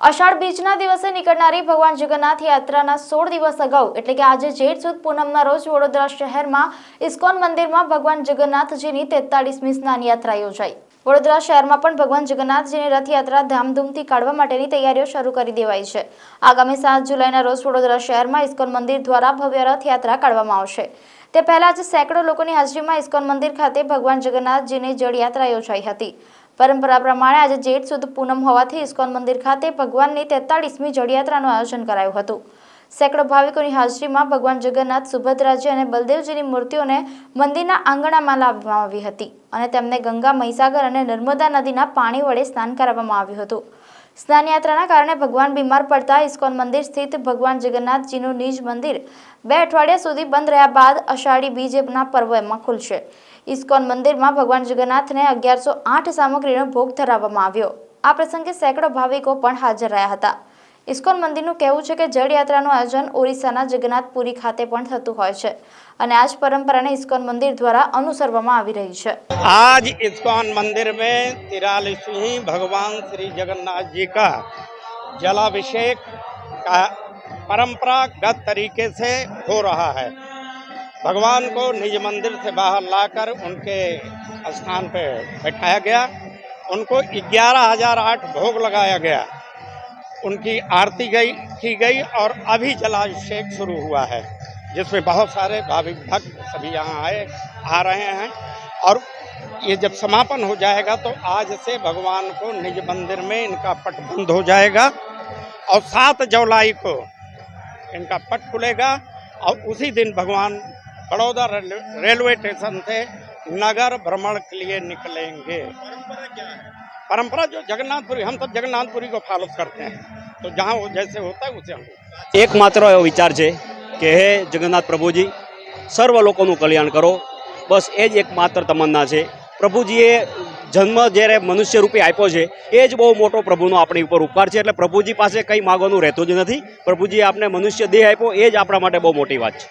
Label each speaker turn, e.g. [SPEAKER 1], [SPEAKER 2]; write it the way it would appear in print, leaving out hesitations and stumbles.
[SPEAKER 1] અષાઢ બીજના દિવસે નીકળનારી ભગવાન જગન્નાથ યાત્રાના 16 દિવસ અગાઉ એટલે કે આજે જેઠ સુદ પૂનમના રોજ વડોદરા શહેરમાં ઇસ્કોન મંદિરમાં ભગવાન જગન્નાથજીની 43મી સ્નાન યાત્રા યોજાઈ। વડોદરા શહેરમાં પણ ભગવાન જગન્નાથજીની રથયાત્રા ધામધૂમથી કાઢવા માટેની તૈયારીઓ શરૂ કરી દેવાઈ છે। આગામી 7 જુલાઈના રોજ વડોદરા શહેરમાં ઇસ્કોન મંદિર દ્વારા ભવ્ય રથયાત્રા કાઢવામાં આવશે। તે પહેલા જ સેંકડો લોકોની હાજરીમાં ઇસ્કોન મંદિર ખાતે ભગવાન જગન્નાથજીની જળયાત્રા યોજાઈ હતી। પરંપરા પ્રમાણે આજે જેઠ સુદ પૂનમ હોવાથી ઇસ્કોન મંદિર ખાતે ભગવાનની 43મી જળયાત્રાનું આયોજન કરાયું હતું। સેંકડો ભાવિકોની હાજરીમાં ભગવાન જગન્નાથ, સુભદ્રાજી અને બલદેવજીની મૂર્તિઓને મંદિરના આંગણામાં લાવવામાં આવી હતી અને તેમને ગંગા, મહીસાગર અને નર્મદા નદીના પાણી વડે સ્નાન કરાવવામાં આવ્યું હતું। સ્નાન યાત્રાના કારણે ભગવાન બીમાર પડતા ઇસ્કોન મંદિર સ્થિત ભગવાન જગન્નાથજીનું નિજ મંદિર 2 અઠવાડિયા સુધી બંધ રહ્યા બાદ અષાઢી બીજના પર્વમાં ખુલશે। ઇસ્કોન મંદિરમાં ભગવાન જગન્નાથને 1108 સામગ્રીનો ભોગ ધરાવવામાં આવ્યો। આ પ્રસંગે સેંકડો ભાવિકો પણ હાજર રહ્યા હતા। ઇસ્કોન મંદિરનું કહેવું છે કે જળયાત્રાનું આયોજન ઓરિસ્સાના જગન્નાથપુરી ખાતે પણ થતું હોય છે અને આ જ પરંપરાને ઇસ્કોન મંદિર દ્વારા અનુસરવામાં આવી રહી છે।
[SPEAKER 2] आज इस्कॉन मंदिर में 43वीं भगवान श्री जगन्नाथ जी का जलाभिषेक का परंपरागत तरीके से हो रहा है। भगवान को निज मंदिर से बाहर लाकर उनके स्थान पे बैठाया गया, उनको 11,008 भोग लगाया गया, उनकी आरती की गई और अभी जलाभिषेक शुरू हुआ है, जिसमें बहुत सारे भाविक भक्त सभी यहाँ आ रहे हैं। और ये जब समापन हो जाएगा तो आज से भगवान को निज मंदिर में इनका पट बंद हो जाएगा और 7 जुलाई को इनका पट खुलेगा और उसी दिन भगवान बड़ौदा रेलवे स्टेशन से नगर भ्रमण के लिए निकलेंगे। परंपरा जो जगन्नाथपुरी, हम सब जगन्नाथपुरी को फॉलो करते हैं, तो जहाँ वो जैसे होता है उसे हम
[SPEAKER 3] एकमात्र एवो विचार है कि हे जगन्नाथ प्रभुजी सर्व लोकोનું કલ્યાણ કરો, बस ए ज एकमात्र तमन्ना है। प्रभुजीए जन्म જ્યારે મનુષ્ય રૂપે આપ્યો છે એ જ બહુ મોટો પ્રભુનો આપણી ઉપર ઉપકાર છે। એટલે પ્રભુજી પાસે કંઈ માગવાનું રહેતું જ નથી। પ્રભુજીએ આપણે મનુષ્ય દેહ આપ્યો એ જ આપણા માટે બહુ મોટી વાત છે।